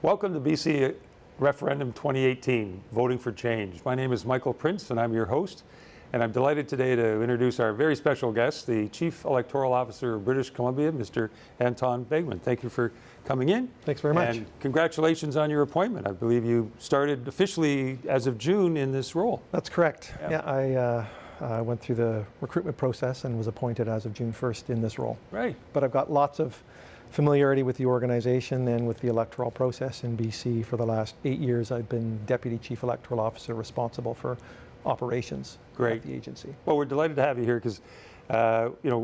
Welcome to BC Referendum 2018, Voting for Change. My name is Michael Prince and I'm your host, and I'm delighted today to introduce our very special guest, the Chief Electoral Officer of British Columbia, Mr. Anton Beogman. Thank you for coming in. Thanks very much. And congratulations on your appointment. I believe you started officially as of June in this role. That's correct. Yeah, I went through the recruitment process and was appointed as of June 1st in this role. Right. But I've got lots of familiarity with the organization and with the electoral process in BC. For the last 8 years, I've been Deputy Chief Electoral Officer responsible for operations at the agency. Well, we're delighted to have you here because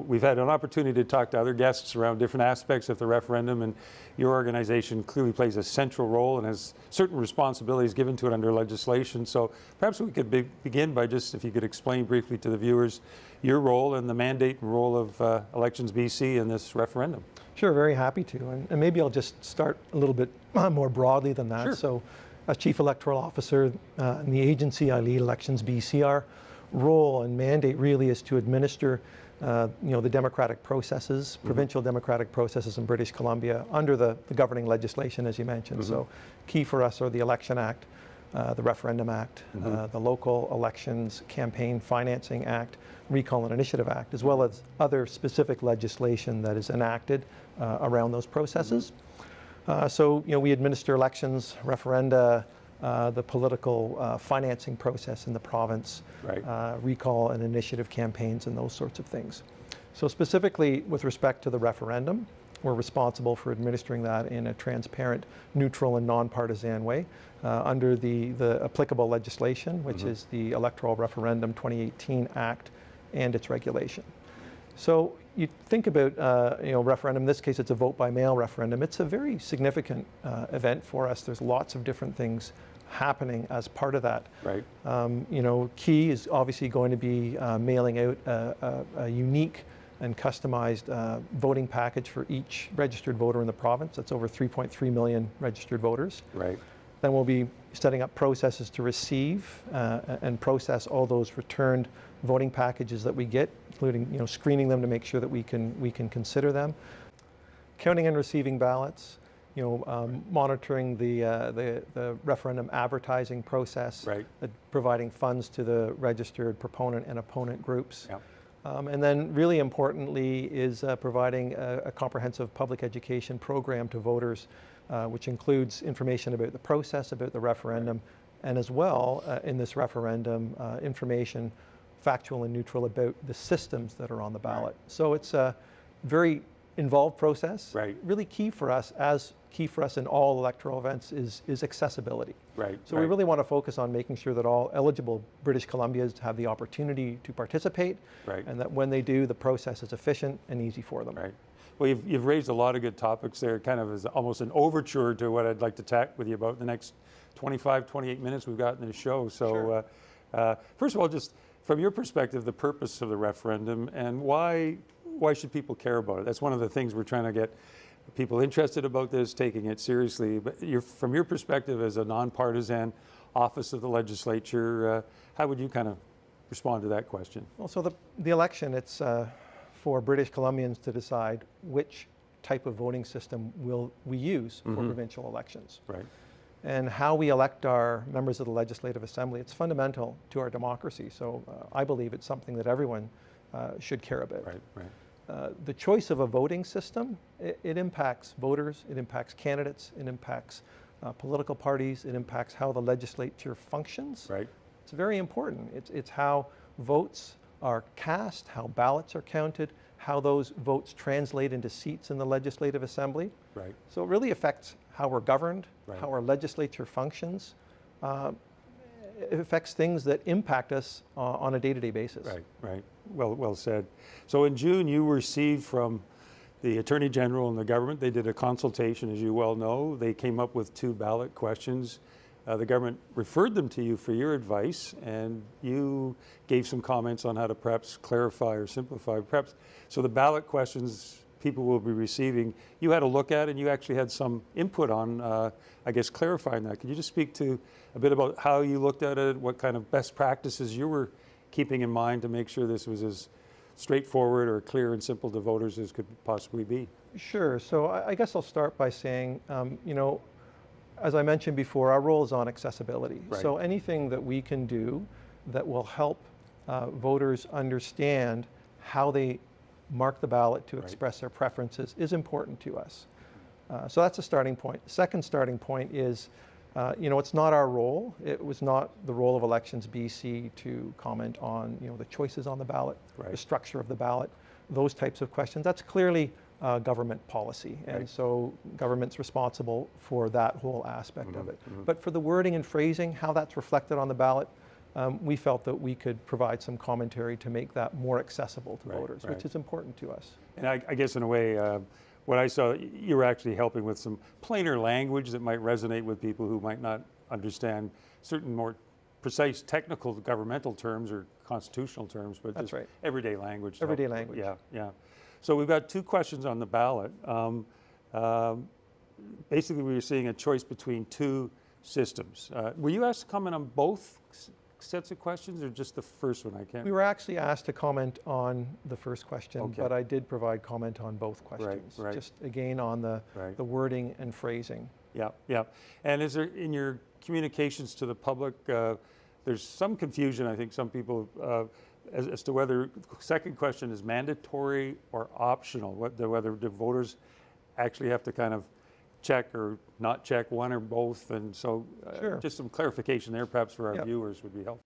we've had an opportunity to talk to other guests around different aspects of the referendum, and your organization clearly plays a central role and has certain responsibilities given to it under legislation. So perhaps we could begin by just, if you could explain briefly to the viewers your role and the mandate and role of Elections BC in this referendum. Sure, very happy to. And maybe I'll just start a little bit more broadly than that. Sure. So as Chief Electoral Officer in the agency, I lead Elections BC. Our role and mandate really is to administer the democratic processes, provincial democratic processes in British Columbia under the governing legislation, as you mentioned. So key for us are the Election Act, the Referendum Act, the Local Elections Campaign Financing Act, Recall and Initiative Act, as well as other specific legislation that is enacted around those processes. So we administer elections, referenda, the political financing process in the province, recall and initiative campaigns, and those sorts of things. So specifically with respect to the referendum, we're responsible for administering that in a transparent, neutral, and nonpartisan way under the applicable legislation, which is the Electoral Referendum 2018 Act and its regulation. So you think about referendum, in this case it's a vote by mail referendum. It's a very significant event for us. There's lots of different things happening as part of that. Right. Key is obviously going to be mailing out a unique and customized voting package for each registered voter in the province. That's over 3.3 million registered voters. Right. Then we'll be setting up processes to receive and process all those returned voting packages that we get, including screening them to make sure that we can consider them, counting and receiving ballots, monitoring the referendum advertising process, providing funds to the registered proponent and opponent groups. Yep. And then really importantly is providing a comprehensive public education program to voters, which includes information about the process, about the referendum, and as well in this referendum, information, factual and neutral, about the systems that are on the ballot. So it's a very involved process. Really key for us, in all electoral events, is accessibility. So we really want to focus on making sure that all eligible British Columbians have the opportunity to participate, and that when they do, the process is efficient and easy for them. Well, you've raised a lot of good topics there, kind of as almost an overture to what I'd like to chat with you about the next 25, 28 minutes we've got in the show. So first of all, just from your perspective, the purpose of the referendum and why should people care about it? That's one of the things we're trying to get people interested about this, taking it seriously. But from your perspective as a nonpartisan office of the legislature, how would you kind of respond to that question? Well, so the election, it's for British Columbians to decide which type of voting system will we use for provincial elections. And how we elect our members of the Legislative Assembly, it's fundamental to our democracy. So I believe it's something that everyone should care about. The choice of a voting system, it impacts voters, it impacts candidates, it impacts political parties, it impacts how the legislature functions. It's very important. It's how votes are cast, how ballots are counted, how those votes translate into seats in the Legislative Assembly. So it really affects how we're governed, how our legislature functions. It affects things that impact us on a day-to-day basis. Well said. So in June, you received from the Attorney General and the government, they did a consultation, as you well know. They came up with 2 ballot questions. The government referred them to you for your advice, and you gave some comments on how to perhaps clarify or simplify. So the ballot questions people will be receiving, you had a look at and you actually had some input on, I guess, clarifying that. Could you just speak to a bit about how you looked at it, what kind of best practices you were keeping in mind to make sure this was as straightforward or clear and simple to voters as could possibly be? Sure. So I guess I'll start by saying, as I mentioned before, our role is on accessibility. Right. So anything that we can do that will help voters understand how they mark the ballot to express their preferences is important to us. So that's a starting point. The second starting point is, it's not our role. It was not the role of Elections BC to comment on, the choices on the ballot, the structure of the ballot, those types of questions. That's clearly government policy. And so government's responsible for that whole aspect of it. But for the wording and phrasing, how that's reflected on the ballot, we felt that we could provide some commentary to make that more accessible to voters, which is important to us. And I guess in a way, what I saw, you were actually helping with some plainer language that might resonate with people who might not understand certain more precise technical governmental terms or constitutional terms, but That's just everyday language. Everyday language. Yeah, yeah. So we've got 2 questions on the ballot. Basically, we were seeing a choice between 2 systems. Were you asked to comment on both sets of questions or just the first one? I can't. We were actually asked to comment on the first question, but I did provide comment on both questions. Right. Just again on the wording and phrasing. Yeah, yeah. And is there, in your communications to the public, there's some confusion, I think some people, as to whether the second question is mandatory or optional, whether the voters actually have to kind of check or not check one or both, and so just some clarification there perhaps for our viewers would be helpful.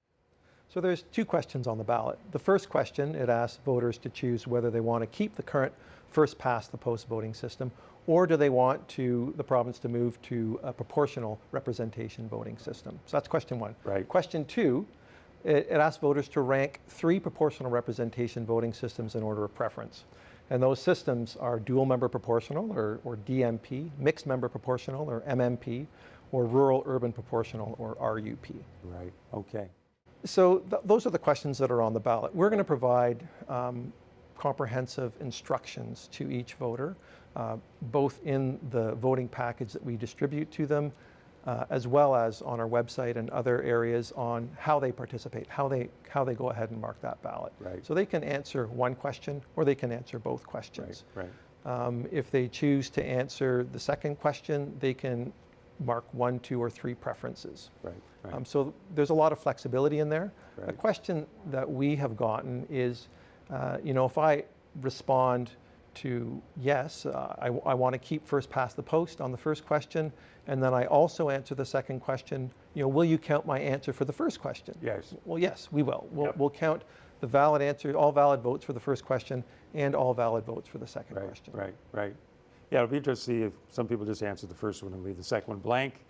So there's 2 questions on the ballot. The first question, it asks voters to choose whether they want to keep the current first past the post voting system, or do they want the province to move to a proportional representation voting system. So that's question 1. Right. Question 2, it asks voters to rank 3 proportional representation voting systems in order of preference. And those systems are dual member proportional or DMP, mixed member proportional or MMP, or rural urban proportional or RUP. Right, okay. So those are the questions that are on the ballot. We're going to provide comprehensive instructions to each voter, both in the voting package that we distribute to them, as well as on our website and other areas on how they participate, how they go ahead and mark that ballot. Right. So they can answer one question or they can answer both questions. Right. If they choose to answer the second question, they can mark 1, 2, or 3 preferences. Right. Right. So there's a lot of flexibility in there. Right. A question that we have gotten is, if I respond to yes, I want to keep first past the post on the first question, and then I also answer the second question, will you count my answer for the first question? Yes. Well, yes, we will. We'll count the valid answer, all valid votes for the first question, and all valid votes for the second question. Right, right. Yeah, it'll be interesting to see if some people just answer the first one and leave the second one blank.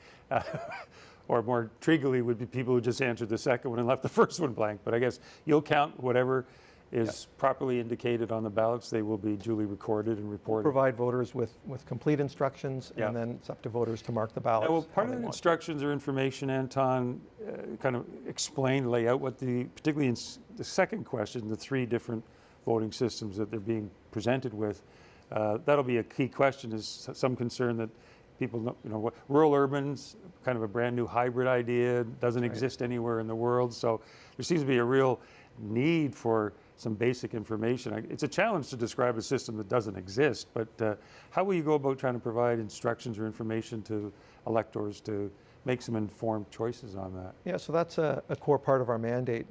Or more intriguingly would be people who just answered the second one and left the first one blank. But I guess you'll count whatever is properly indicated on the ballots. They will be duly recorded and reported. We'll provide voters with complete instructions, and then it's up to voters to mark the ballots. Well, part of the instructions or information, Anton, kind of explain, lay out what particularly in the second question, the 3 different voting systems that they're being presented with. That'll be a key question, is some concern that people know, rural urban's kind of a brand new hybrid idea, doesn't exist anywhere in the world. So there seems to be a real need for some basic information. It's a challenge to describe a system that doesn't exist, but how will you go about trying to provide instructions or information to electors to make some informed choices on that? Yeah, so that's a core part of our mandate,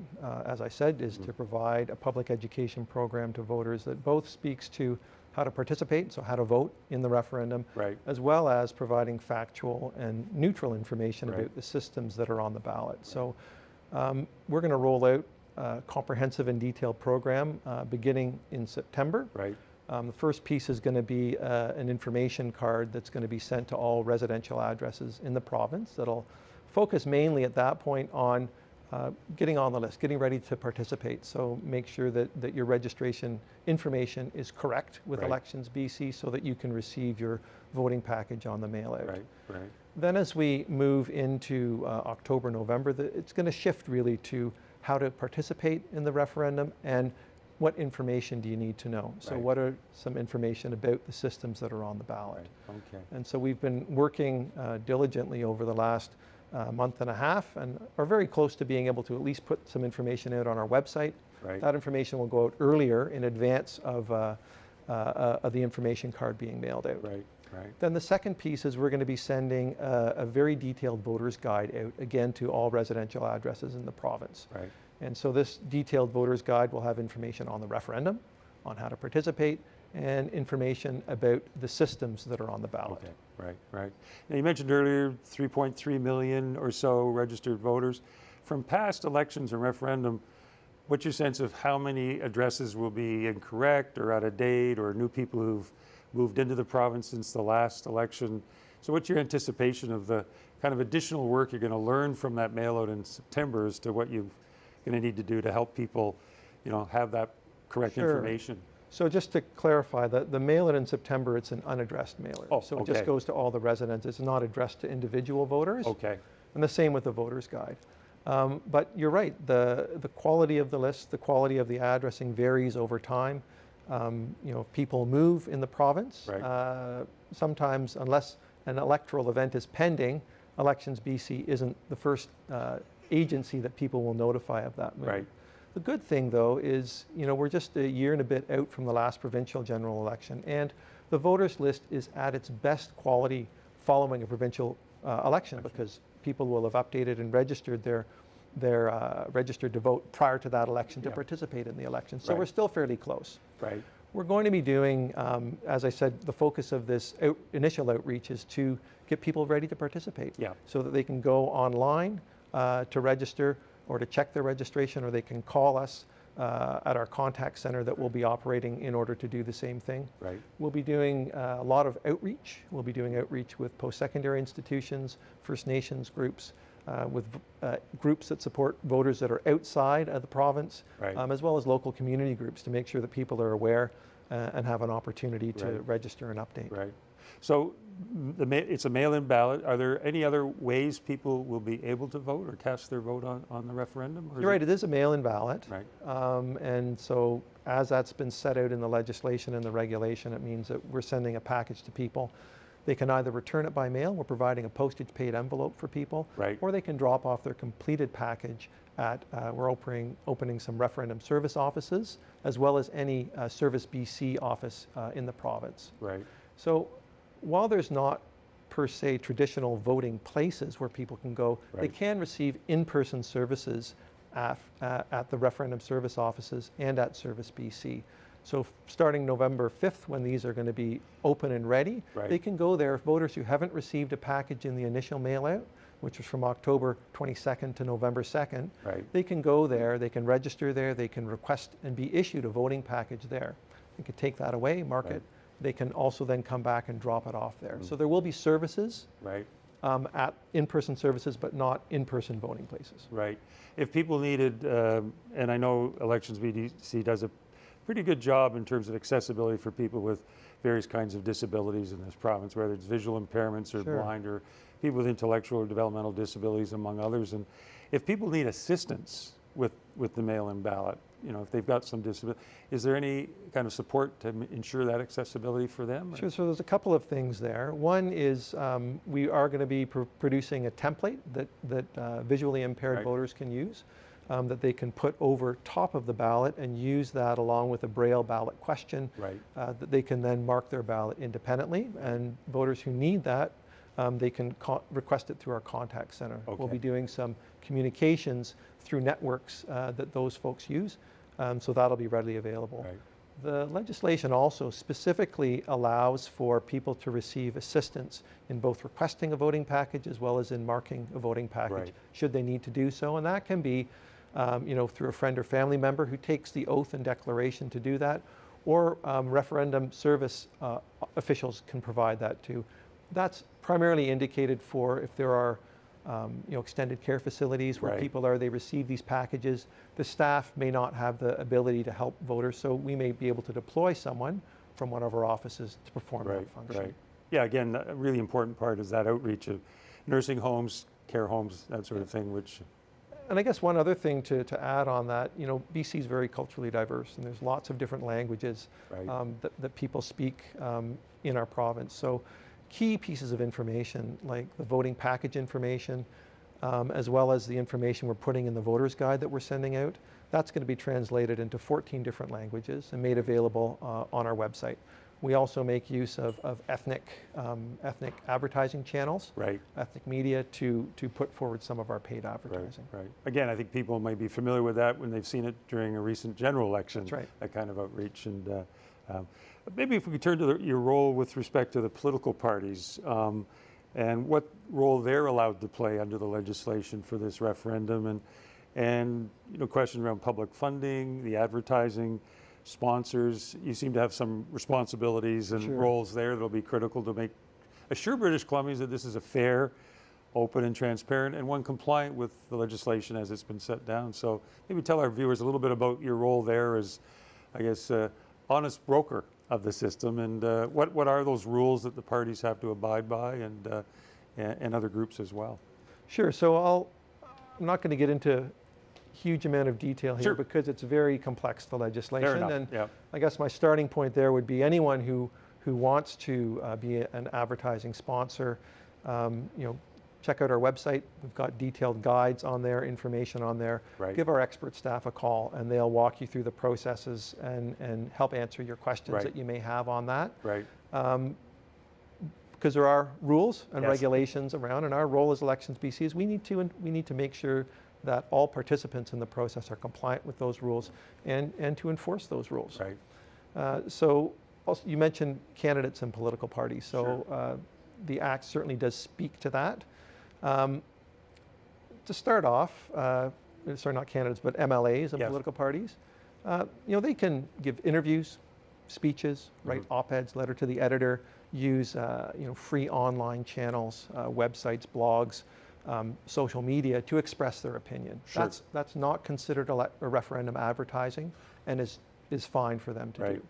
as I said, is to provide a public education program to voters that both speaks to how to participate, so how to vote in the referendum, as well as providing factual and neutral information about the systems that are on the ballot. So we're going to roll out a comprehensive and detailed program beginning in September. The first piece is going to be an information card that's going to be sent to all residential addresses in the province that'll focus mainly at that point on getting on the list, getting ready to participate. So make sure that your registration information is correct with Elections BC so that you can receive your voting package on the mail out. Then as we move into October, November, it's going to shift really to how to participate in the referendum and what information do you need to know. So what are some information about the systems that are on the ballot? And so we've been working diligently over the last month and a half and are very close to being able to at least put some information out on our website. That information will go out earlier in advance of the information card being mailed out. Right. Then the second piece is we're going to be sending a very detailed voter's guide out, again, to all residential addresses in the province. Right. And so this detailed voter's guide will have information on the referendum, on how to participate, and information about the systems that are on the ballot. Okay. Right. Right. Now you mentioned earlier 3.3 million or so registered voters. From past elections or referendum, what's your sense of how many addresses will be incorrect or out of date, or new people who've moved into the province since the last election? So what's your anticipation of the kind of additional work you're going to learn from that mail out in September as to what you're going to need to do to help people, have that correct Sure. information? So just to clarify, the mail-in in September, it's an unaddressed mailer. Oh, so it just okay. goes to all the residents. It's not addressed to individual voters. Okay. And the same with the voter's guide. But you're right, the quality of the list, the quality of the addressing varies over time. People move in the province. Right. Sometimes, unless an electoral event is pending, Elections BC isn't the first agency that people will notify of that move. Right. The good thing, though, is we're just a year and a bit out from the last provincial general election, and the voters list is at its best quality following a provincial election, because people will have updated and registered registered to vote prior to that election to participate in the election. So Right. we're still fairly close. Right. We're going to be doing, as I said, the focus of this initial outreach is to get people ready to participate, Yeah. so that they can go online to register or to check their registration, or they can call us at our contact center that will be operating in order to do the same thing. Right. We'll be doing a lot of outreach. We'll be doing outreach with post-secondary institutions, First Nations groups, with groups that support voters that are outside of the province, Right. as well as local community groups, to make sure that people are aware and have an opportunity to Right. register and update. Right. So it's a mail-in ballot. Are there any other ways people will be able to vote or cast their vote on the referendum? Or You're right, it is a mail-in ballot. Right. And so as that's been set out in the legislation and the regulation, it means that we're sending a package to people. They can either return it by mail, we're providing a postage paid envelope for people, Right. or they can drop off their completed package at, we're opening some referendum service offices, as well as any Service BC office in the province. Right. So while there's not per se traditional voting places where people can go, they Right. can receive in-person services at the referendum service offices and at Service BC. So starting November 5th, when these are going to be open and ready, Right. they can go there. Voters who haven't received a package in the initial mail out, which was from October 22nd to November 2nd, Right. they can go there, they can register there, they can request and be issued a voting package there. They can take that away, mark Right. it. They can also then come back and drop it off there. So there will be services Right. at in-person services, but not in-person voting places. Right. If people needed, and I know Elections BC does a pretty good job in terms of accessibility for people with various kinds of disabilities in this province, whether it's visual impairments or Sure. blind, or people with intellectual or developmental disabilities, among others. And if people need assistance with the mail-in ballot, if they've got some disability, is there any kind of support to ensure that accessibility for them? Sure, so there's a couple of things there. One is we are going to be producing a template that visually impaired Right. voters can use, that they can put over top of the ballot and use that along with a Braille ballot question, Right. that they can then mark their ballot independently. And voters who need that, they can request it through our contact center. We'll Okay. be doing some communications through networks that those folks use, so that'll be readily available. Right. The legislation also specifically allows for people to receive assistance in both requesting a voting package as well as in marking a voting package, Right. should they need to do so. And that can be through a friend or family member who takes the oath and declaration to do that, or referendum service officials can provide that too. That's primarily indicated for if there are extended care facilities where Right. people are, they receive these packages. The staff may not have the ability to help voters, so we may be able to deploy someone from one of our offices to perform Right. that function. Right. Yeah, again, a really important part is that outreach of nursing homes, care homes, that sort of thing, which... And I guess one other thing to add on that, BC is very culturally diverse, and there's lots of different languages Right. that people speak in our province. So key pieces of information like the voting package information, as well as the information we're putting in the voter's guide that we're sending out, that's going to be translated into 14 different languages and made available on our website. We also make use of ethnic advertising channels, Right. ethnic media, to put forward some of our paid advertising. Right. Again, I think people may be familiar with that when they've seen it during a recent general election. That's right. That kind of outreach. And maybe if we could turn to your role with respect to the political parties and what role they're allowed to play under the legislation for this referendum, and questions around public funding, the advertising, sponsors. You seem to have some responsibilities and Sure. roles there that'll be critical to assure British Columbians that this is a fair, open and transparent, and one compliant with the legislation as it's been set down. So maybe tell our viewers a little bit about your role there as, I guess, honest broker of the system, and what are those rules that the parties have to abide by, and other groups as well. Sure. So I'm not going to get into huge amount of detail here Sure. because it's very complex, the legislation. Fair enough. And Yeah. I guess my starting point there would be anyone who wants to be an advertising sponsor, check out our website. We've got detailed guides on there, information on there. Right. Give our expert staff a call and they'll walk you through the processes and help answer your questions Right. that you may have on that. Right. Because there are rules and Yes. regulations around, and our role as Elections BC is we need to make sure that all participants in the process are compliant with those rules and to enforce those rules. Right. So also, you mentioned candidates and political parties. So Sure. the Act certainly does speak to that. To start off, sorry, not candidates, but MLAs and Yes. political parties, they can give interviews, speeches, write op-eds, letter to the editor, use free online channels, websites, blogs, social media to express their opinion. Sure. That's not considered a referendum advertising, and is fine for them to Right.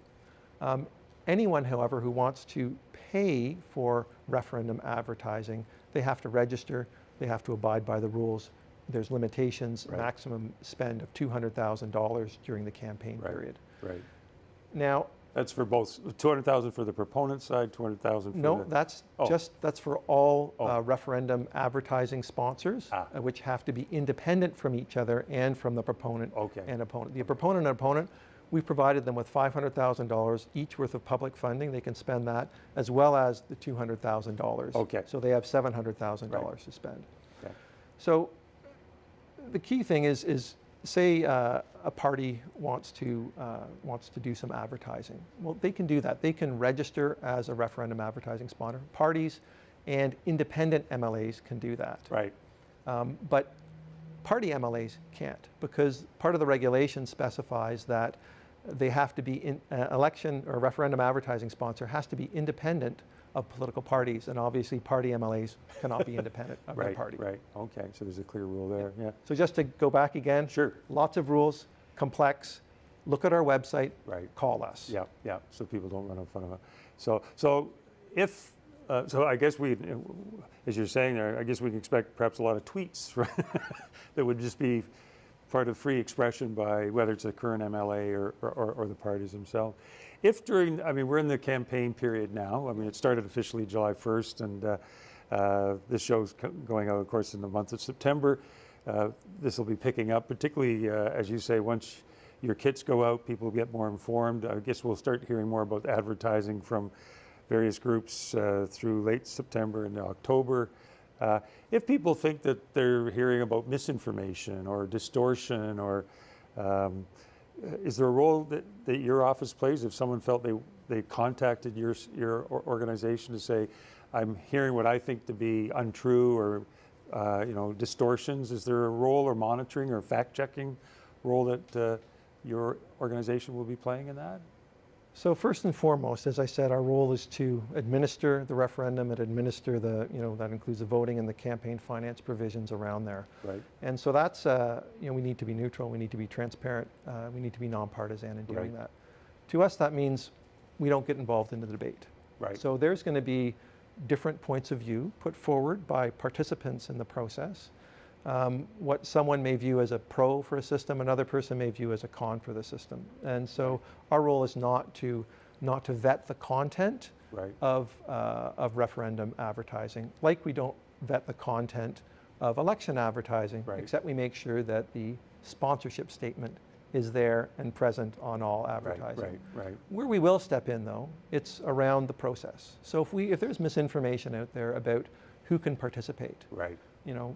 do. Anyone, however, who wants to pay for referendum advertising, they have to register, they have to abide by the rules. There's limitations, Right. maximum spend of $200,000 during the campaign Right. period. Right. Now, That's for both 200,000 for the proponent side, 200,000 for no, the. that's Oh. that's for all Oh. referendum advertising sponsors, which have to be independent from each other and from the proponent Okay. and opponent. The proponent and opponent, we provided them with $500,000 each worth of public funding. They can spend that as well as the $200,000. Okay. So they have $700,000 to spend. Okay. So the key thing is say a party wants to do some advertising. Well, they can do that. They can register as a referendum advertising sponsor. Parties and independent MLAs can do that. Right. But party MLAs can't, because part of the regulation specifies that they have to be election or referendum advertising sponsor has to be independent of political parties, and obviously party MLAs cannot be independent of their Right. party. Right. Okay. So there's a clear rule there. Yeah. So just to go back again, Sure. lots of rules, complex. Look at our website. Right. Call us. Yeah. Yeah. So people don't run in front of it. So if so, I guess as you're saying there, I guess we can expect perhaps a lot of tweets, right? that would just be part of free expression by whether it's the current MLA or the parties themselves. If we're in the campaign period now. I mean, it started officially July 1st, and this show's going out, of course, in the month of September. This will be picking up, particularly, as you say, once your kits go out, people get more informed. I guess we'll start hearing more about advertising from various groups through late September and October. If people think that they're hearing about misinformation or distortion, or is there a role that your office plays if someone felt they contacted your organization to say, I'm hearing what I think to be untrue or distortions? Is there a role or monitoring or fact-checking role that your organization will be playing in that? So first and foremost, as I said, our role is to administer the referendum and administer that includes the voting and the campaign finance provisions around there. Right. And so that's, we need to be neutral, we need to be transparent, we need to be nonpartisan in doing Right. that. To us, that means we don't get involved in the debate. Right. So there's going to be different points of view put forward by participants in the process. What someone may view as a pro for a system, another person may view as a con for the system. And so our role is not to vet the content Right. of referendum advertising, like we don't vet the content of election advertising, Right. except we make sure that the sponsorship statement is there and present on all advertising. Right. Where we will step in, though, it's around the process. So if there's misinformation out there about who can participate, Right. you know,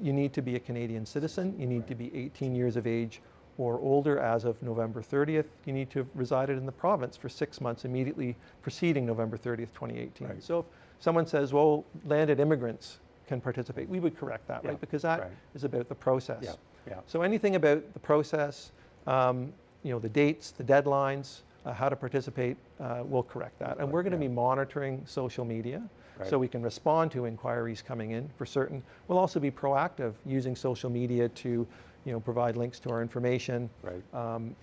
you need to be a Canadian citizen, you need to be 18 years of age or older as of November 30th, you need to have resided in the province for 6 months immediately preceding November 30th, 2018. Right. So if someone says, well, landed immigrants can participate, we would correct that, right? Because that is about the process. Yeah. So anything about the process, you know, the dates, the deadlines, how to participate, we'll correct that. And we're going to be monitoring social media so we can respond to inquiries coming in for certain. We'll also be proactive using social media to, you know, provide links to our information and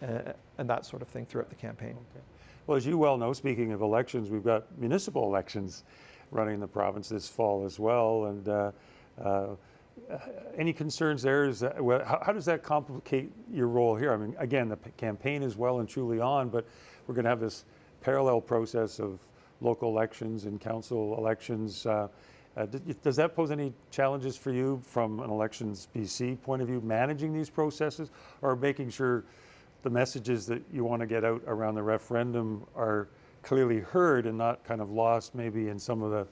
that sort of thing throughout the campaign. Okay. Well, as you well know, speaking of elections, we've got municipal elections running in the province this fall as well. And any concerns there? How does that complicate your role here? I mean, again, the campaign is well and truly on, but we're going to have this parallel process of local elections and council elections. Does that pose any challenges for you from an Elections BC point of view, managing these processes, or making sure the messages that you want to get out around the referendum are clearly heard and not kind of lost maybe in some of the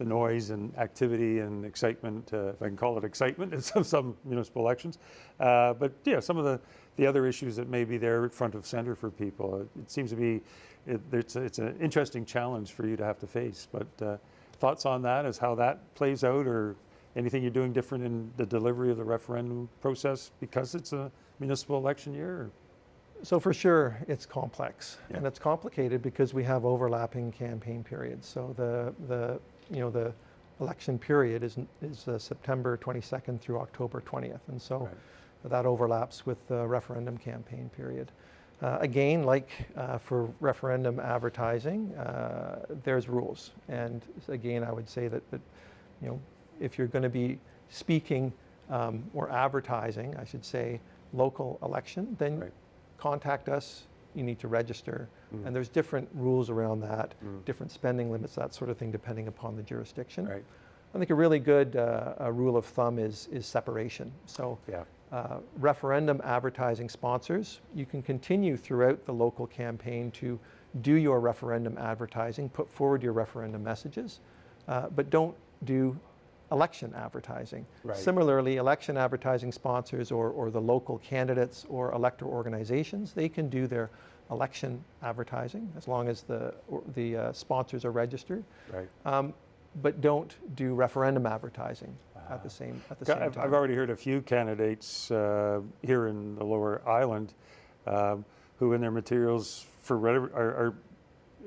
noise and activity and excitement, if I can call it excitement, in some municipal elections. But yeah, some of the other issues that may be there front of center for people. It seems to be, it's an interesting challenge for you to have to face. But thoughts on that, as how that plays out, or anything you're doing different in the delivery of the referendum process because it's a municipal election year? Or? So for sure, it's complex, and it's complicated because we have overlapping campaign periods. So the election period is September 22nd through October 20th, and so that overlaps with the referendum campaign period. Again, like for referendum advertising, there's rules, and again, I would say that you know, if you're going to be speaking or advertising, I should say, local election, then contact us. You need to register, and there's different rules around that, different spending limits, that sort of thing, depending upon the jurisdiction. I think a really good rule of thumb is separation. So referendum advertising sponsors, you can continue throughout the local campaign to do your referendum advertising, put forward your referendum messages, but don't do election advertising. Similarly, election advertising sponsors or the local candidates or electoral organizations, they can do their election advertising as long as the sponsors are registered, but don't do referendum advertising at the same time. I've already heard a few candidates here in the Lower Island who in their materials for whatever are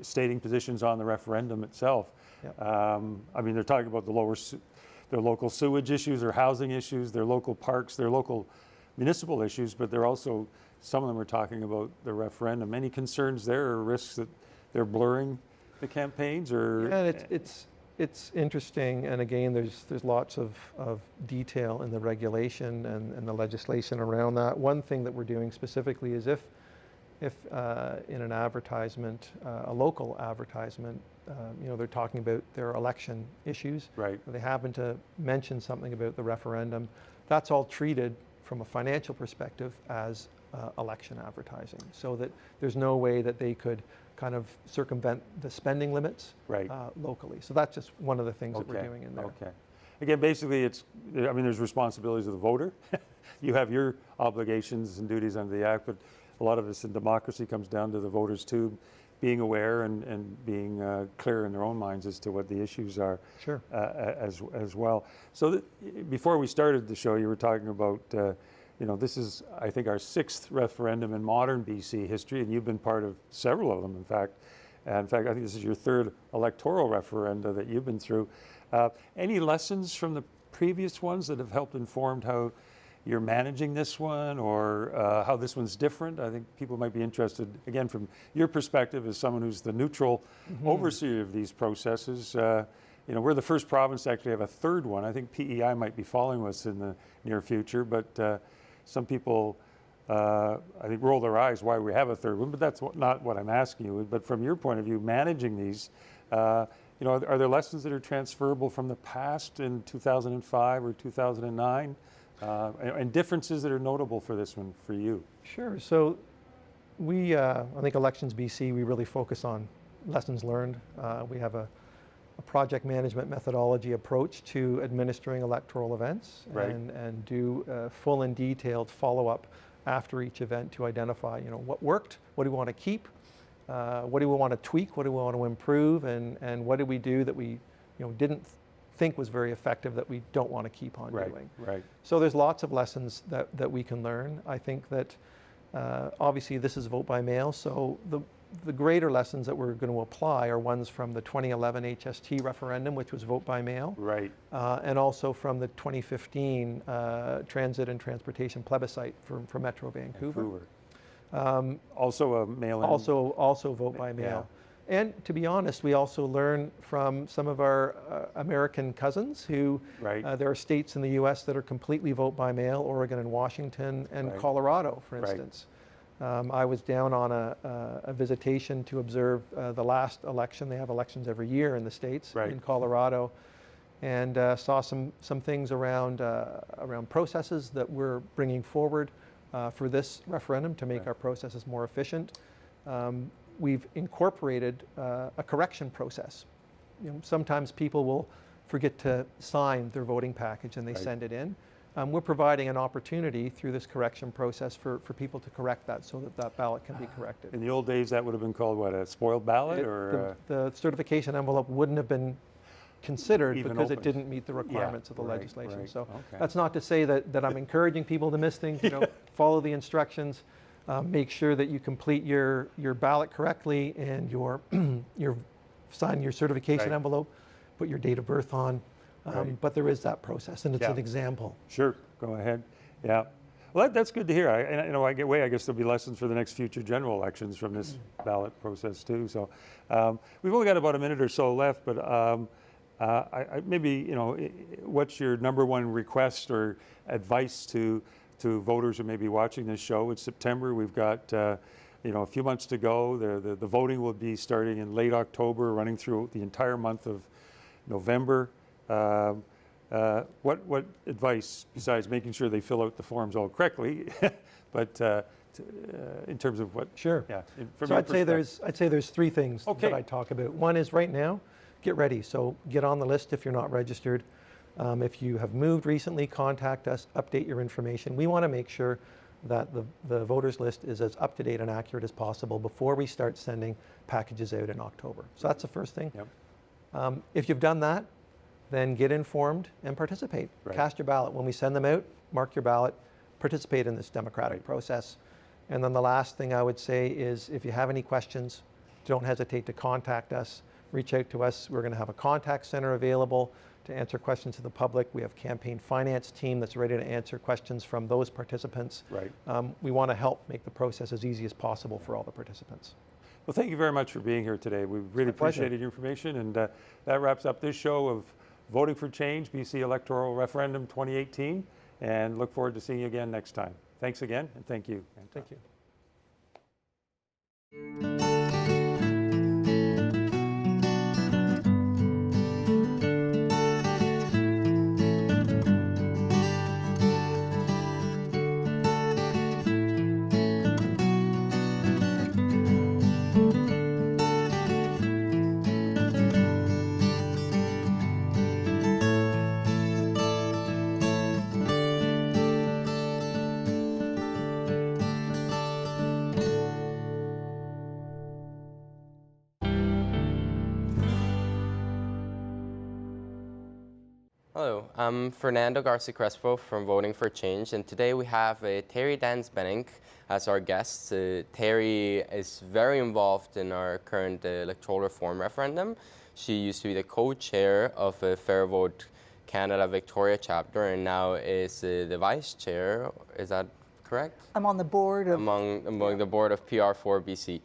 stating positions on the referendum itself. I mean, they're talking about their local sewage issues, their housing issues, their local parks, their local municipal issues, but they're also, some of them are talking about the referendum. Any concerns there, or risks that they're blurring the campaigns? Or it's interesting, and again, there's lots of detail in the regulation and the legislation around that. One thing that we're doing specifically is if in an advertisement, a local advertisement, you know, they're talking about their election issues, they happen to mention something about the referendum, that's all treated from a financial perspective as election advertising, so that there's no way that they could kind of circumvent the spending limits locally. So that's just one of the things that we're doing in there. Again, basically, there's responsibilities of the voter. You have your obligations and duties under the Act, but a lot of this in democracy comes down to the voters too, being aware and being clear in their own minds as to what the issues are as well. So before we started the show, you were talking about, you know, this is, I think, our 6th referendum in modern BC history, and you've been part of several of them, in fact. In fact, I think this is your 3rd electoral referenda that you've been through. Any lessons from the previous ones that have helped inform how you're managing this one, or how this one's different? I think people might be interested, again, from your perspective as someone who's the neutral overseer of these processes. You know, we're the first province to actually have a 3rd one. I think PEI might be following us in the near future, but some people, I think, roll their eyes why we have a 3rd one, but that's not what I'm asking you. But from your point of view, managing these, you know, are there lessons that are transferable from the past in 2005 or 2009 And differences that are notable for this one for you. Sure. So I think Elections BC, we really focus on lessons learned. We have a project management methodology approach to administering electoral events, Right. and do full and detailed follow-up after each event to identify, what worked, what do we want to keep, what do we want to tweak, what do we want to improve, and what did we do that we didn't think was very effective that we don't want to keep on doing. Right. So there's lots of lessons that we can learn. I think that obviously this is vote by mail, so the greater lessons that we're going to apply are ones from the 2011 HST referendum, which was vote by mail, Right. and also from the 2015 transit and transportation plebiscite for Metro Vancouver. Also a mail-in. Also vote by mail. And to be honest, we also learn from some of our American cousins who, Right. there are states in the US that are completely vote by mail, Oregon and Washington and Right. Colorado, for Right. instance. I was down on a visitation to observe the last election. They have elections every year in the States, Right. in Colorado, and saw some things around processes that we're bringing forward for this referendum to make Right. our processes more efficient. We've incorporated a correction process. Sometimes people will forget to sign their voting package and they Right. send it in. We're providing an opportunity through this correction process for people to correct that so that ballot can be corrected. In the old days, that would have been called what, a spoiled ballot, or The certification envelope wouldn't have been considered Even because it opened. didn't meet the requirements of the right, legislation. right. So Okay. that's not to say that I'm encouraging people to miss things. Follow the instructions. Make sure that you complete your ballot correctly and sign your certification Right. envelope, put your date of birth on. Right. But there is that process, and it's Yeah. an example. Sure, go ahead. Yeah. Well, that's good to hear. I guess there'll be lessons for the next future general elections from this ballot process too. So we've only got about a minute or so left, but maybe, what's your number one request or advice to voters who may be watching this show? It's September. We've got a few months to go. The voting will be starting in late October, running through the entire month of November. What advice, besides making sure they fill out the forms all correctly, but in terms of what? Sure. Yeah. So I'd say there's three things Okay. that I talk about. One is right now, get ready. So get on the list if you're not registered. If you have moved recently, contact us, update your information. We want to make sure that the voters list is as up to date and accurate as possible before we start sending packages out in October. So that's the first thing. Yep. If you've done that, then get informed and participate. Right. Cast your ballot. When we send them out, mark your ballot, participate in this democratic Right. process. And then the last thing I would say is if you have any questions, don't hesitate to contact us. Reach out to us. We're going to have a contact center available to answer questions to the public. We have campaign finance team that's ready to answer questions from those participants. Right. We want to help make the process as easy as possible for all the participants. Well, thank you very much for being here today. We really my pleasure. appreciated your information, and that wraps up this show of Voting for Change, BC Electoral Referendum 2018, and look forward to seeing you again next time. Thanks again, and thank you. Thank you. Hello, I'm Fernando Garci-Crespo from Voting for Change, and today we have Terry Dance Bennink as our guest. Terry is very involved in our current Electoral Reform referendum. She used to be the co-chair of Fair Vote Canada Victoria chapter, and now is the vice chair. Is that correct? I'm on the board of... Among the board of BC.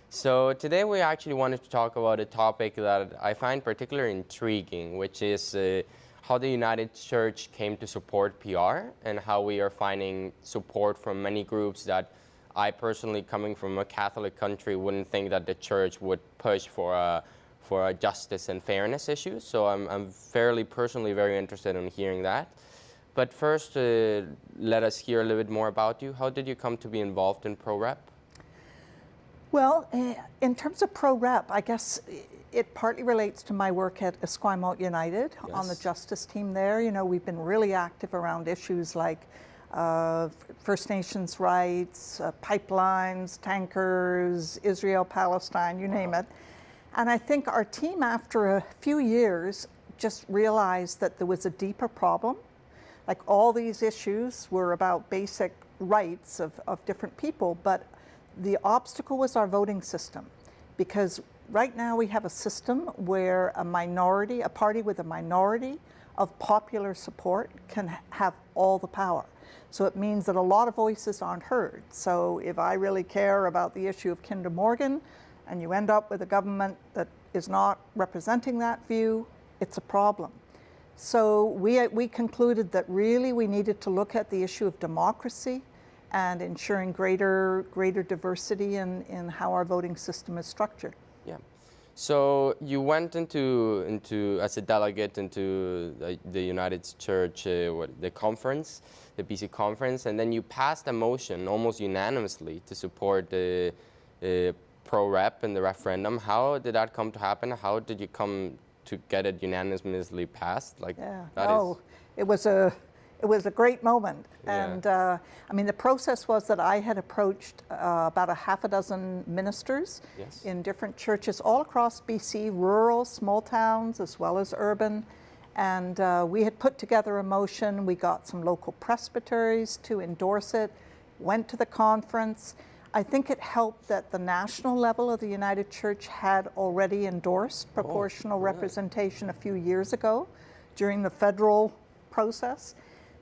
So today we actually wanted to talk about a topic that I find particularly intriguing, which is how the United Church came to support PR and how we are finding support from many groups that I personally, coming from a Catholic country, wouldn't think that the church would push for a justice and fairness issue. So I'm fairly personally very interested in hearing that. But first, let us hear a little bit more about you. How did you come to be involved in ProRep? Well, in terms of pro-rep, I guess it partly relates to my work at Esquimalt United on the justice team there. You know, we've been really active around issues like First Nations rights, pipelines, tankers, Israel, Palestine, you name it. And I think our team, after a few years, just realized that there was a deeper problem. Like, all these issues were about basic rights of different people, but the obstacle was our voting system, because right now we have a system where a party with a minority of popular support can have all the power. So it means that a lot of voices aren't heard. So if I really care about the issue of Kinder Morgan, and you end up with a government that is not representing that view, it's a problem. So we concluded that really we needed to look at the issue of democracy and ensuring greater diversity in how our voting system is structured. Yeah. So you went into as a delegate into the United Church, the conference, the BC conference, and then you passed a motion almost unanimously to support the pro-rep in the referendum. How did that come to happen? How did you come to get it unanimously passed? Like, yeah. It was a great moment. Yeah. And I mean, the process was that I had approached about a half a dozen ministers in different churches all across BC, rural, small towns, as well as urban. And we had put together a motion. We got some local presbyteries to endorse it, went to the conference. I think it helped that the national level of the United Church had already endorsed proportional representation a few years ago during the federal process.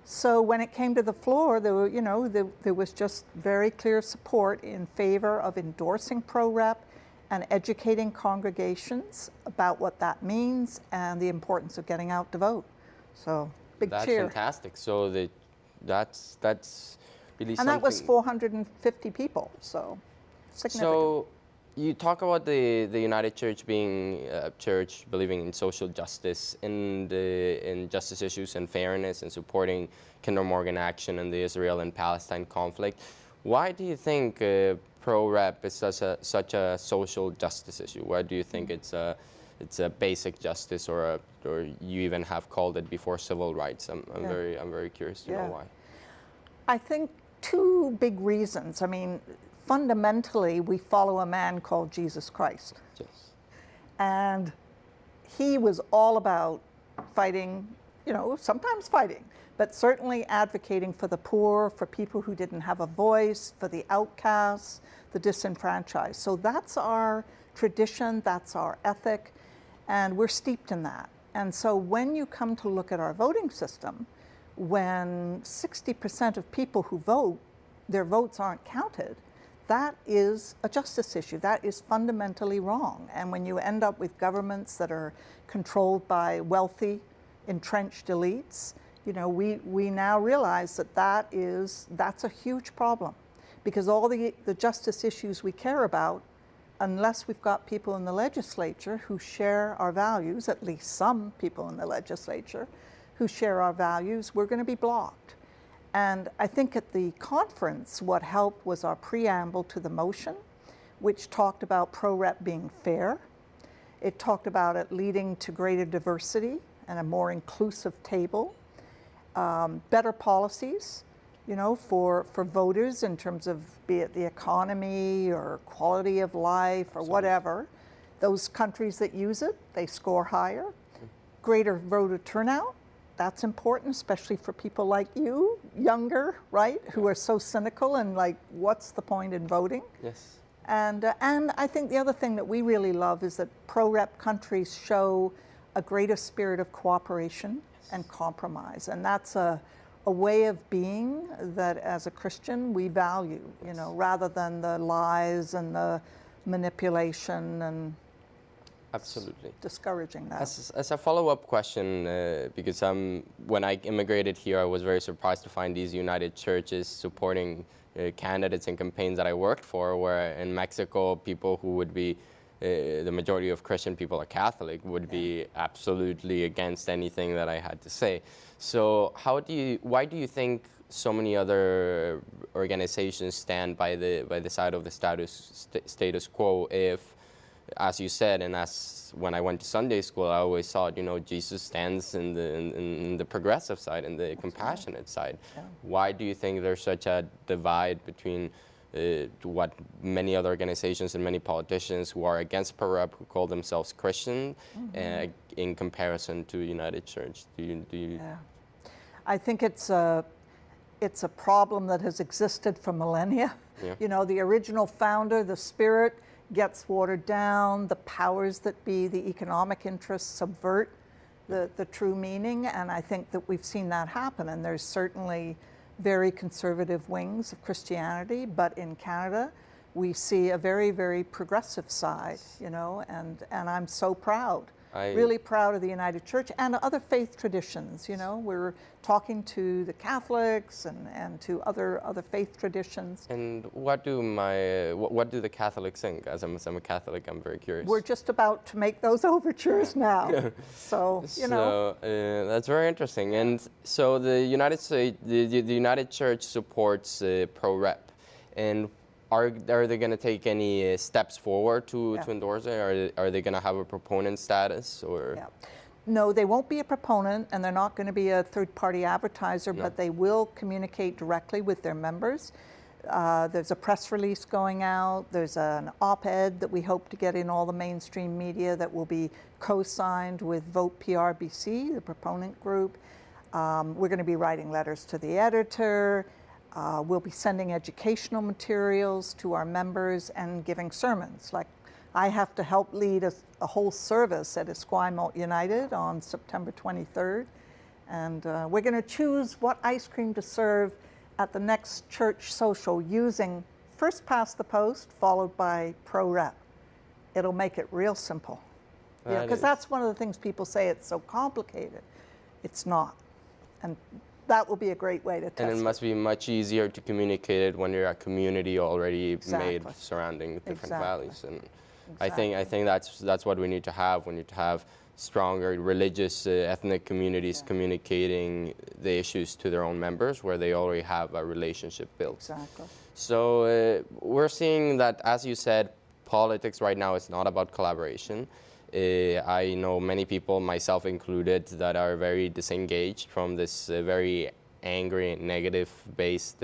So when it came to the floor, there was just very clear support in favor of endorsing pro-rep and educating congregations about what that means and the importance of getting out to vote. So big cheer. That's fantastic. So that's really something. And that was 450 people, so significant. So you talk about the United Church being a church believing in social justice, in justice issues and fairness, and supporting Kinder Morgan action in the Israel and Palestine conflict. Why do you think pro-rep is such a social justice issue? Why do you think it's a basic justice, or you even have called it before civil rights? I'm very curious to know why. I think two big reasons. I mean, fundamentally, we follow a man called Jesus Christ. Yes. And he was all about fighting, sometimes fighting, but certainly advocating for the poor, for people who didn't have a voice, for the outcasts, the disenfranchised. So that's our tradition, that's our ethic, and we're steeped in that. And so when you come to look at our voting system, when 60% of people who vote, their votes aren't counted, that is a justice issue. That is fundamentally wrong. And when you end up with governments that are controlled by wealthy, entrenched elites, we now realize that that's a huge problem. Because all the justice issues we care about, unless we've got people in the legislature who share our values, at least some people in the legislature who share our values, we're going to be blocked. And I think at the conference, what helped was our preamble to the motion, which talked about pro-rep being fair. It talked about it leading to greater diversity and a more inclusive table, better policies, for voters in terms of, be it the economy or quality of life or whatever. Those countries that use it, they score higher. Greater voter turnout. That's important, especially for people like you, younger, right, who are so cynical and like, what's the point in voting? Yes. And I think the other thing that we really love is that pro-rep countries show a greater spirit of cooperation and compromise. And that's a way of being that as a Christian we value, rather than the lies and the manipulation and absolutely discouraging that. As a follow-up question, because when I immigrated here, I was very surprised to find these United Churches supporting candidates and campaigns that I worked for, where in Mexico, people who would be the majority of Christian people are Catholic, would be absolutely against anything that I had to say. So why do you think so many other organizations stand by the side of the status quo if, as you said, and as when I went to Sunday school, I always thought, Jesus stands in the progressive side, in the compassionate side. Yeah. Why do you think there's such a divide between what many other organizations and many politicians who are against PREP, who call themselves Christian, in comparison to United Church? Do you? Yeah. I think it's a problem that has existed for millennia. Yeah. The original founder, the spirit, gets watered down. The powers that be, the economic interests, subvert the true meaning. And I think that we've seen that happen. And there's certainly very conservative wings of Christianity, but in Canada, we see a very, very progressive side, and I'm so proud. Really proud of the United Church and other faith traditions. We're talking to the Catholics and to other faith traditions. And what do the Catholics think? As I'm a Catholic, I'm very curious. We're just about to make those overtures now. So that's very interesting. And so the United States, the United Church supports pro-rep, and are they going to take any steps forward to endorse it? Are they going to have a proponent status, or? Yeah. No, they won't be a proponent, and they're not going to be a third-party advertiser, but they will communicate directly with their members. There's a press release going out. There's an op-ed that we hope to get in all the mainstream media that will be co-signed with VotePRBC, the proponent group. We're going to be writing letters to the editor. We'll be sending educational materials to our members and giving sermons. Like, I have to help lead a whole service at Esquimalt United on September 23rd. And we're going to choose what ice cream to serve at the next church social using first past the post, followed by pro-rep. It'll make it real simple. Because that's one of the things people say, it's so complicated. It's not. And that will be a great way to test it. And it must be much easier to communicate it when you're a community already made surrounding different values. And I think that's what we need to have. We need to have stronger religious ethnic communities communicating the issues to their own members where they already have a relationship built. Exactly. So we're seeing that, as you said, politics right now is not about collaboration. I know many people, myself included, that are very disengaged from this very angry and negative-based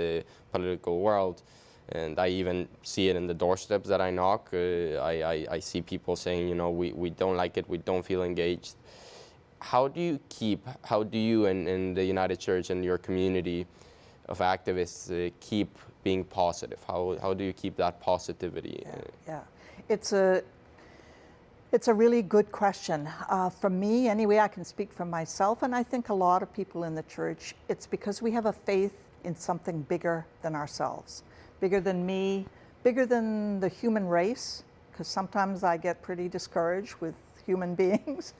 political world. And I even see it in the doorsteps that I knock. I see people saying, we don't like it, we don't feel engaged. How do you in the United Church and your community of activists keep being positive? How do you keep that positivity? Yeah. It's a really good question. For me, anyway, I can speak for myself, and I think a lot of people in the church, it's because we have a faith in something bigger than ourselves, bigger than me, bigger than the human race, because sometimes I get pretty discouraged with human beings.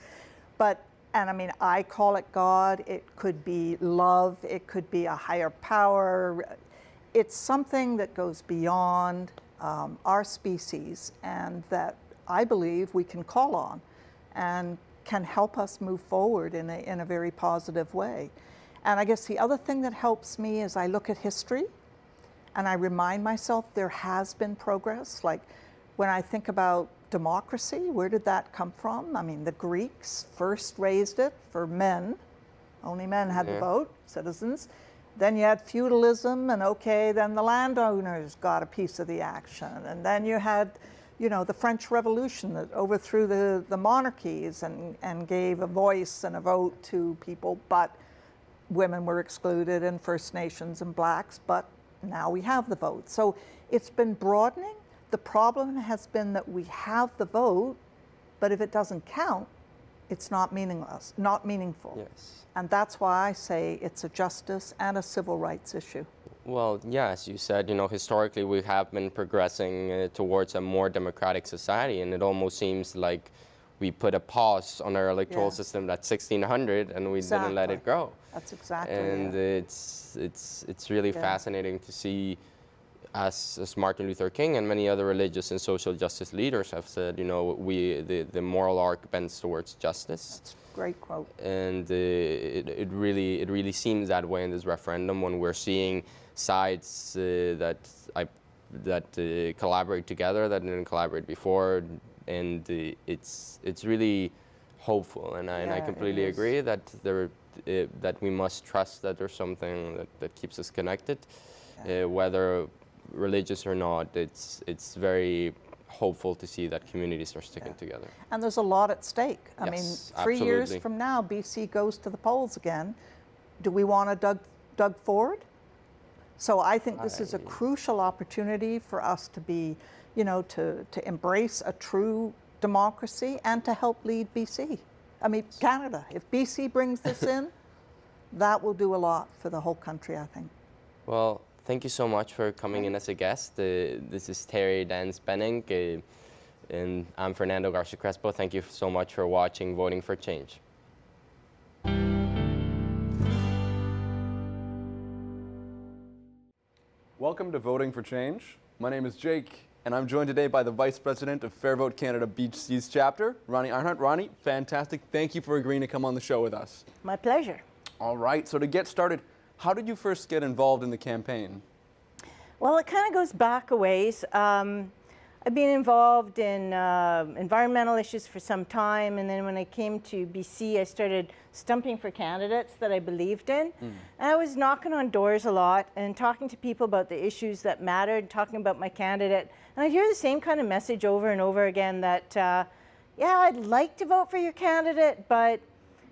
And I mean, I call it God, it could be love, it could be a higher power. It's something that goes beyond our species, and that I believe we can call on and can help us move forward in a very positive way. And I guess the other thing that helps me is I look at history and I remind myself there has been progress. Like when I think about democracy, where did that come from? I mean, the Greeks first raised it for men. Only men had the vote, citizens. Then you had feudalism, and then the landowners got a piece of the action. And then you had the French Revolution that overthrew the monarchies and gave a voice and a vote to people, but women were excluded and First Nations and blacks, but now we have the vote. So it's been broadening. The problem has been that we have the vote, but if it doesn't count, it's not meaningless, not meaningful. Yes. And that's why I say it's a justice and a civil rights issue. Well, yeah, as you said, historically we have been progressing towards a more democratic society, and it almost seems like we put a pause on our electoral system at 1600 and we didn't let it go. That's exactly and it. it's really fascinating to see as Martin Luther King and many other religious and social justice leaders have said, the moral arc bends towards justice. Great quote. And it really seems that way in this referendum when we're seeing sides that collaborate together that didn't collaborate before, and it's really hopeful. And I completely agree that that we must trust that there's something that keeps us connected, whether religious or not. It's very hopeful to see that communities are sticking together. And there's a lot at stake. I mean, Yes, 3 years absolutely. from now, BC goes to the polls again. Do we want to Doug Ford? So I think this is a crucial opportunity for us to be, to embrace a true democracy and to help lead BC. I mean, Canada. If BC brings this in, that will do a lot for the whole country, I think. Well, thank you so much for coming in as a guest. This is Terry Dance Bennink, and I'm Fernando Garci-Crespo. Thank you so much for watching Voting for Change. Welcome to Voting for Change. My name is Jake, and I'm joined today by the Vice President of Fair Vote Canada BC's chapter, Ronnie Arnott. Ronnie, fantastic. Thank you for agreeing to come on the show with us. My pleasure. All right, so to get started, how did you first get involved in the campaign? Well, it kind of goes back a ways. I've been involved in environmental issues for some time, and then when I came to BC, I started stumping for candidates that I believed in. And I was knocking on doors a lot and talking to people about the issues that mattered, talking about my candidate. And I'd hear the same kind of message over and over again that, yeah, I'd like to vote for your candidate, but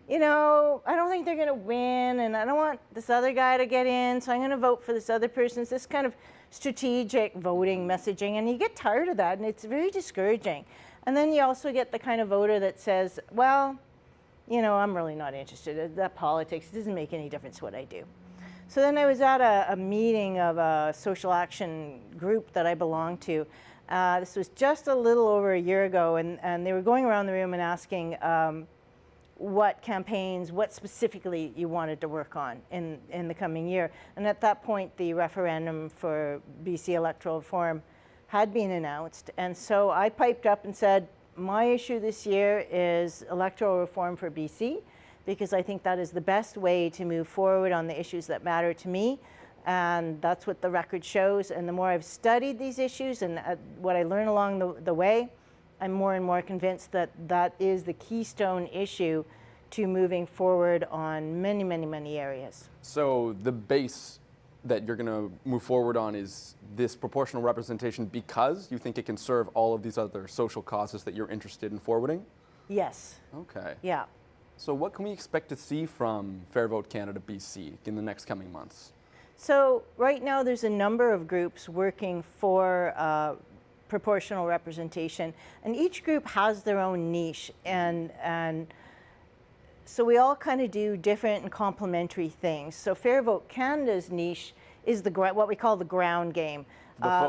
I don't think they're going to win, and I don't want this other guy to get in, so I'm going to vote for this other person. It's this kind of strategic voting messaging, and you get tired of that, and it's very discouraging. And then you also get the kind of voter that says, well, I'm really not interested in that politics. It doesn't make any difference what I do. So then I was at a meeting of a social action group that I belong to. This was just a little over a year ago, and they were going around the room and asking, what campaigns, what specifically you wanted to work on in the coming year. And at that point, the referendum for BC Electoral Reform had been announced. And so I piped up and said, my issue this year is electoral reform for BC, because I think that is the best way to move forward on the issues that matter to me. And that's what the record shows. And the more I've studied these issues and what I learn along the way, I'm more and more convinced that that is the keystone issue to moving forward on many, many, many areas. So the base that you're going to move forward on is this proportional representation because you think it can serve all of these other social causes that you're interested in forwarding? Yes. Okay. Yeah. So what can we expect to see from Fair Vote Canada BC in the next coming months? So right now there's a number of groups working for proportional representation, and each group has their own niche, and so we all kind of do different and complementary things. So Fair Vote Canada's niche is what we call the ground game.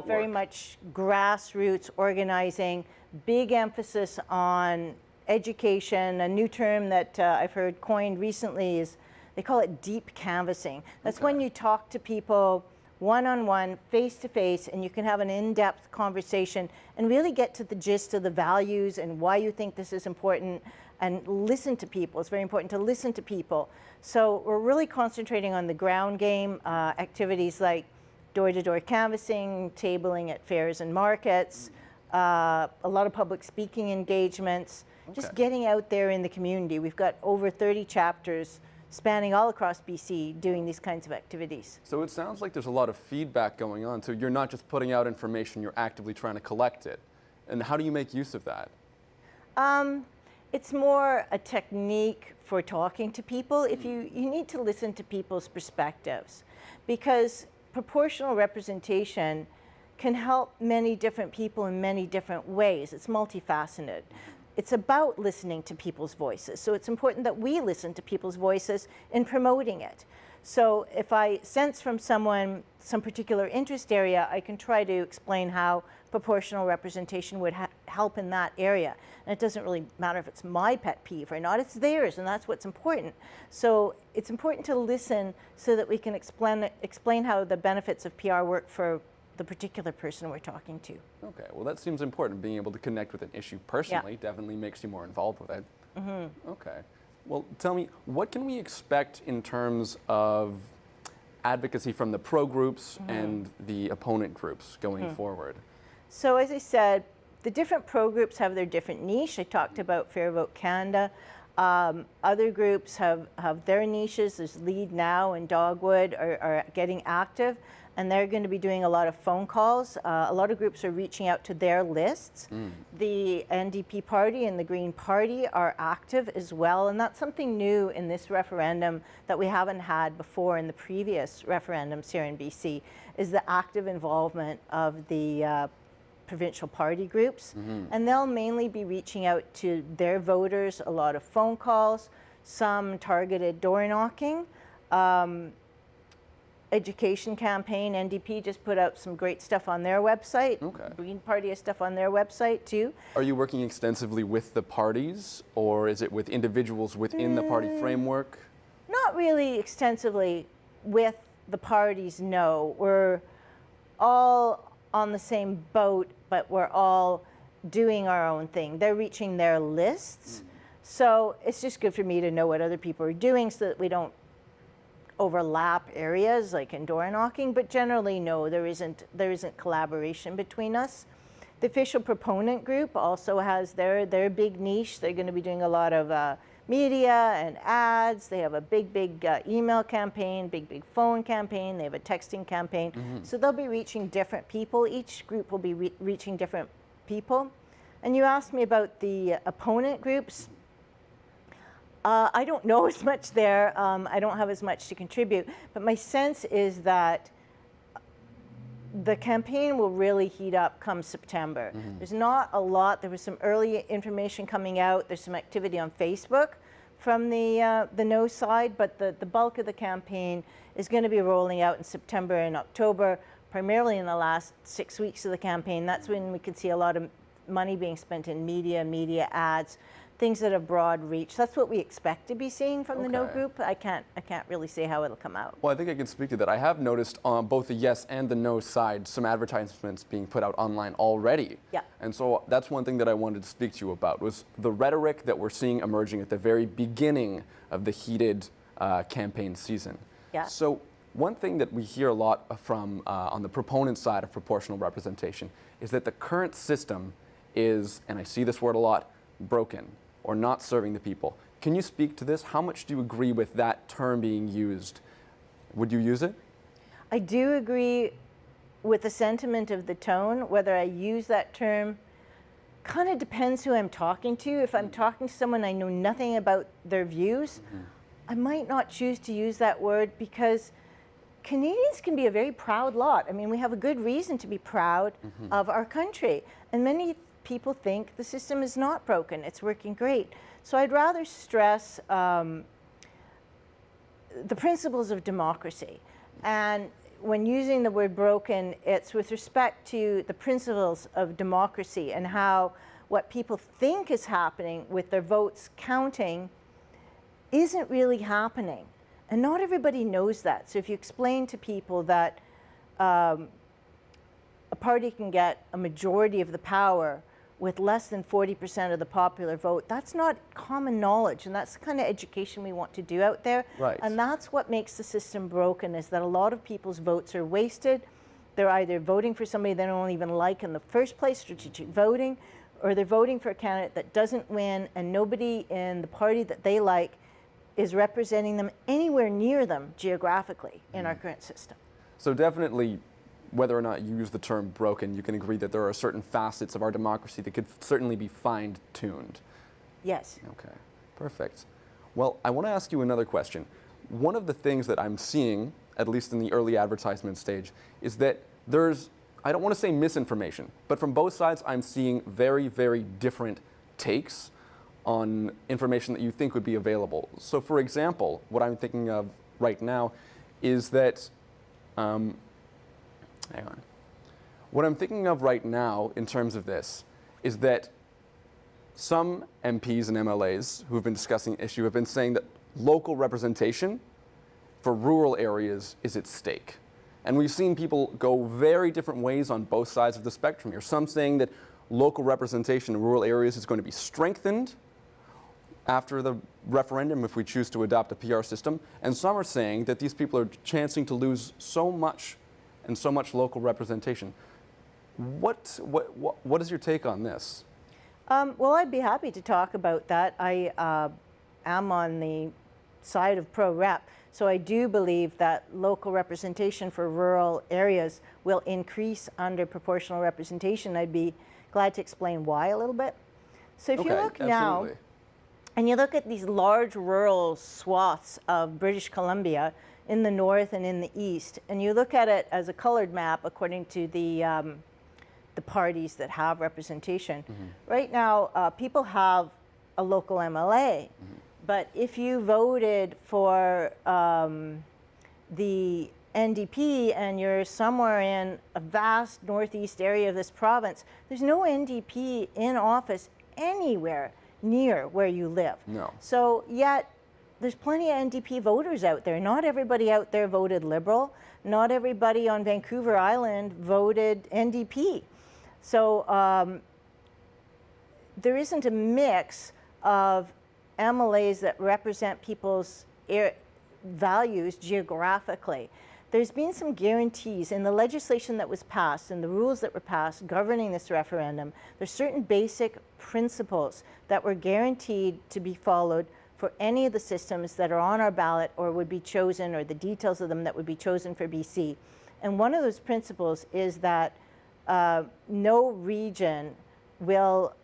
Very much grassroots organizing, big emphasis on education. A new term that I've heard coined recently is, they call it deep canvassing. That's when you talk to people one-on-one, face-to-face, and you can have an in-depth conversation and really get to the gist of the values and why you think this is important, and listen to people. It's very important to listen to people. So we're really concentrating on the ground game, activities like door-to-door canvassing, tabling at fairs and markets, a lot of public speaking engagements, just getting out there in the community. We've got over 30 chapters spanning all across BC doing these kinds of activities. So it sounds like there's a lot of feedback going on. So you're not just putting out information, you're actively trying to collect it. And how do you make use of that? It's more a technique for talking to people. If you need to listen to people's perspectives, because proportional representation can help many different people in many different ways. It's multifaceted. It's about listening to people's voices. So it's important that we listen to people's voices in promoting it. So if I sense from someone some particular interest area, I can try to explain how proportional representation would help in that area. And it doesn't really matter if it's my pet peeve or not, it's theirs, and that's what's important. So it's important to listen so that we can explain how the benefits of PR work for the particular person we're talking to. Okay, well that seems important. Being able to connect with an issue personally definitely makes you more involved with it. Okay. Well, tell me, what can we expect in terms of advocacy from the pro groups and the opponent groups going forward? So as I said, the different pro groups have their different niche. I talked about Fair Vote Canada. Other groups have their niches. There's Lead Now and Dogwood are getting active, and they're going to be doing a lot of phone calls. A lot of groups are reaching out to their lists. The NDP party and the Green Party are active as well, and that's something new in this referendum that we haven't had before in the previous referendums here in BC, is the active involvement of the provincial party groups. And they'll mainly be reaching out to their voters, a lot of phone calls, some targeted door knocking. Education campaign, NDP just put out some great stuff on their website. Okay. Green Party has stuff on their website too. Are you working extensively with the parties, or is it with individuals within the party framework? Not really extensively with the parties, no. We're all on the same boat, but we're all doing our own thing. They're reaching their lists. So it's just good for me to know what other people are doing so that we don't overlap areas like in door knocking, but generally no, there isn't collaboration between us. The official proponent group also has their big niche. They're going to be doing a lot of media and ads. They have a big email campaign, big phone campaign. They have a texting campaign. So they'll be reaching different people. Each group will be reaching different people. And you asked me about the opponent groups. I don't know as much there. I don't have as much to contribute. But my sense is that the campaign will really heat up come September. There's not a lot. There was some early information coming out. There's some activity on Facebook from the no side, but the bulk of the campaign is going to be rolling out in September and October, primarily in the last 6 weeks of the campaign. That's when we could see a lot of money being spent in media ads, things that have broad reach. That's what we expect to be seeing from the no group. I can't really say how it'll come out. Well, I think I can speak to that. I have noticed on both the yes and the no side some advertisements being put out online already. Yeah. And so that's one thing that I wanted to speak to you about, was the rhetoric that we're seeing emerging at the very beginning of the heated campaign season. Yeah. So one thing that we hear a lot from on the proponent side of proportional representation is that the current system is, and I see this word a lot, broken or not serving the people. Can you speak to this? How much do you agree with that term being used? Would you use it? I do agree with the sentiment of the tone. Whether I use that term kind of depends who I'm talking to. If I'm talking to someone I know nothing about their views, I might not choose to use that word, because Canadians can be a very proud lot. I mean, we have a good reason to be proud of our country. And many people think the system is not broken, it's working great. So I'd rather stress the principles of democracy. And when using the word broken, it's with respect to the principles of democracy and how what people think is happening with their votes counting isn't really happening. And not everybody knows that. So if you explain to people that a party can get a majority of the power with less than 40% of the popular vote, that's not common knowledge, and that's the kind of education we want to do out there. Right. And that's what makes the system broken, is that a lot of people's votes are wasted. They're either voting for somebody they don't even like in the first place, strategic voting, or they're voting for a candidate that doesn't win, and nobody in the party that they like is representing them anywhere near them geographically in our current system. So definitely, whether or not you use the term broken, you can agree that there are certain facets of our democracy that could certainly be fine-tuned. Yes. Okay, perfect. Well, I want to ask you another question. One of the things that I'm seeing, at least in the early advertisement stage, is that there's, I don't want to say misinformation, but from both sides I'm seeing very, very different takes on information that you think would be available. So for example, what I'm thinking of right now is that, hang on. What I'm thinking of right now in terms of this is that some MPs and MLAs who have been discussing the issue have been saying that local representation for rural areas is at stake. And we've seen people go very different ways on both sides of the spectrum here. Some saying that local representation in rural areas is going to be strengthened after the referendum if we choose to adopt a PR system. And some are saying that these people are chancing to lose so much and so much local representation. What is your take on this? Well, I'd be happy to talk about that. I am on the side of pro-rep, so I do believe that local representation for rural areas will increase under proportional representation. I'd be glad to explain why a little bit. So if you look now, and you look at these large rural swaths of British Columbia in the north and in the east, and you look at it as a colored map according to the parties that have representation. Right now, people have a local MLA, but if you voted for the NDP and you're somewhere in a vast northeast area of this province, there's no NDP in office anywhere near where you live. No. So yet there's plenty of NDP voters out there. Not everybody out there voted Liberal. Not everybody on Vancouver Island voted NDP. So there isn't a mix of MLAs that represent people's values geographically. There's been some guarantees in the legislation that was passed and the rules that were passed governing this referendum. There's certain basic principles that were guaranteed to be followed for any of the systems that are on our ballot or would be chosen, or the details of them that would be chosen for BC. And one of those principles is that no region will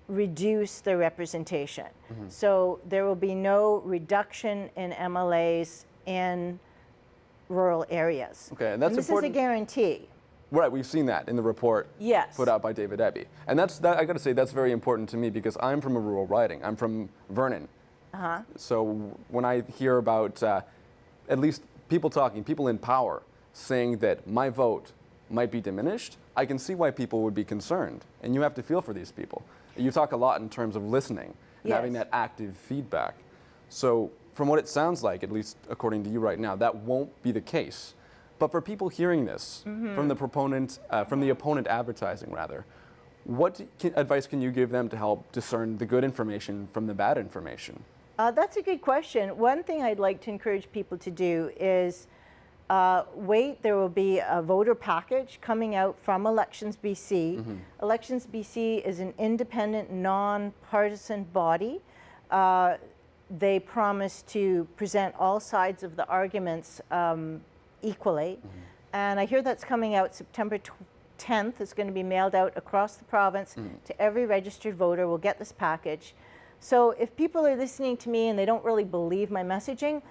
reduce their representation. So there will be no reduction in MLAs in rural areas. Okay, and that's this important. Is a guarantee. Right, we've seen that in the report put out by David Eby. And I got to say, that's very important to me because I'm from a rural riding. I'm from Vernon. So when I hear about at least people in power saying that my vote might be diminished, I can see why people would be concerned. And you have to feel for these people. You talk a lot in terms of listening and having that active feedback. So from what it sounds like, at least according to you right now, that won't be the case. But for people hearing this from the opponent advertising rather, what advice can you give them to help discern the good information from the bad information? That's a good question. One thing I'd like to encourage people to do is wait. There will be a voter package coming out from Elections BC. Elections BC is an independent, non-partisan body. They promise to present all sides of the arguments equally. And I hear that's coming out September 10th. It's going to be mailed out across the province to every registered voter. Will get this package. So if people are listening to me and they don't really believe my messaging,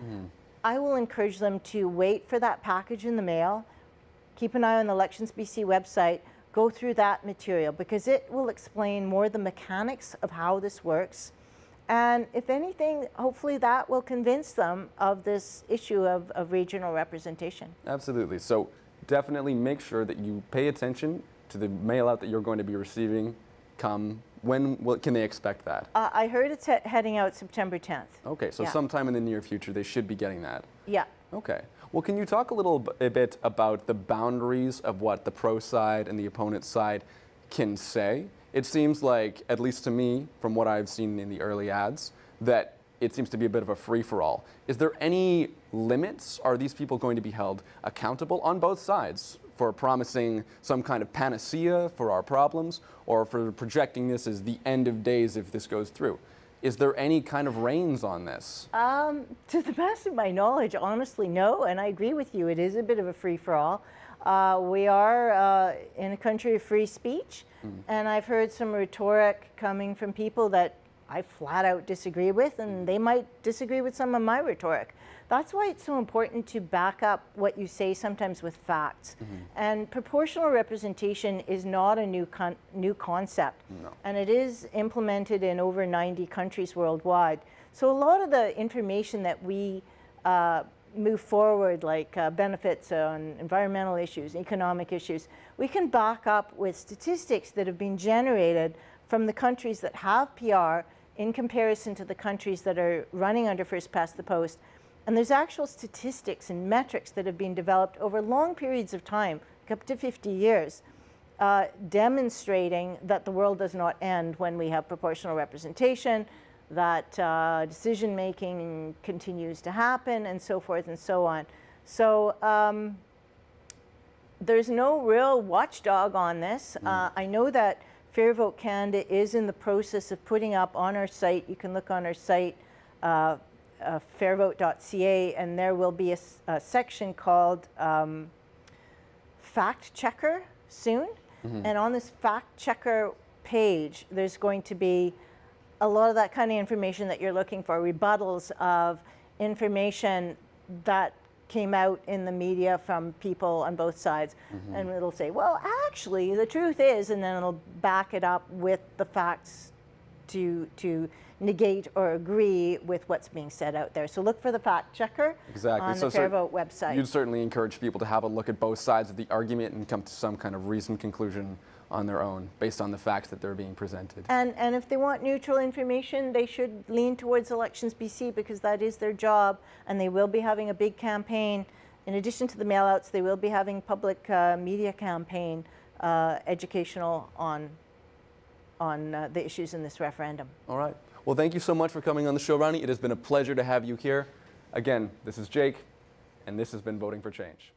I will encourage them to wait for that package in the mail. Keep an eye on the Elections BC website. Go through that material because it will explain more the mechanics of how this works. And if anything, hopefully that will convince them of this issue of regional representation. Absolutely. So definitely make sure that you pay attention to the mail out that you're going to be receiving come. When can they expect that? I heard it's heading out September 10th. Okay, so sometime in the near future they should be getting that. Yeah. Okay. Well, can you talk a bit about the boundaries of what the pro side and the opponent side can say? It seems like, at least to me, from what I've seen in the early ads, that it seems to be a bit of a free-for-all. Is there any limits? Are these people going to be held accountable on both sides for promising some kind of panacea for our problems or for projecting this as the end of days if this goes through? Is there any kind of reins on this? To the best of my knowledge, honestly, no. And I agree with you. It is a bit of a free-for-all. We are in a country of free speech. And I've heard some rhetoric coming from people that I flat out disagree with, and they might disagree with some of my rhetoric. That's why it's so important to back up what you say sometimes with facts. And proportional representation is not a new concept. No. And it is implemented in over 90 countries worldwide. So a lot of the information that we move forward, like benefits on environmental issues, economic issues, we can back up with statistics that have been generated from the countries that have PR in comparison to the countries that are running under first past the post. And there's actual statistics and metrics that have been developed over long periods of time, like up to 50 years, demonstrating that the world does not end when we have proportional representation, that decision making continues to happen, and so forth and so on. So there's no real watchdog on this. I know that Fair Vote Canada is in the process of putting up on our site, you can look on our site, fairvote.ca, and there will be a section called Fact Checker soon. And on this Fact Checker page, there's going to be a lot of that kind of information that you're looking for, rebuttals of information that came out in the media from people on both sides. And it'll say, well, actually, the truth is, and then it'll back it up with the facts to negate or agree with what's being said out there. So look for the Fact Checker on the Fair Vote website. You'd certainly encourage people to have a look at both sides of the argument and come to some kind of reasoned conclusion on their own based on the facts that they're being presented. And if they want neutral information, they should lean towards Elections BC, because that is their job, and they will be having a big campaign. In addition to the mailouts, they will be having public media campaign, educational on the issues in this referendum. All right. Well, thank you so much for coming on the show, Ronnie. It has been a pleasure to have you here. Again, this is Jake, and this has been Voting for Change.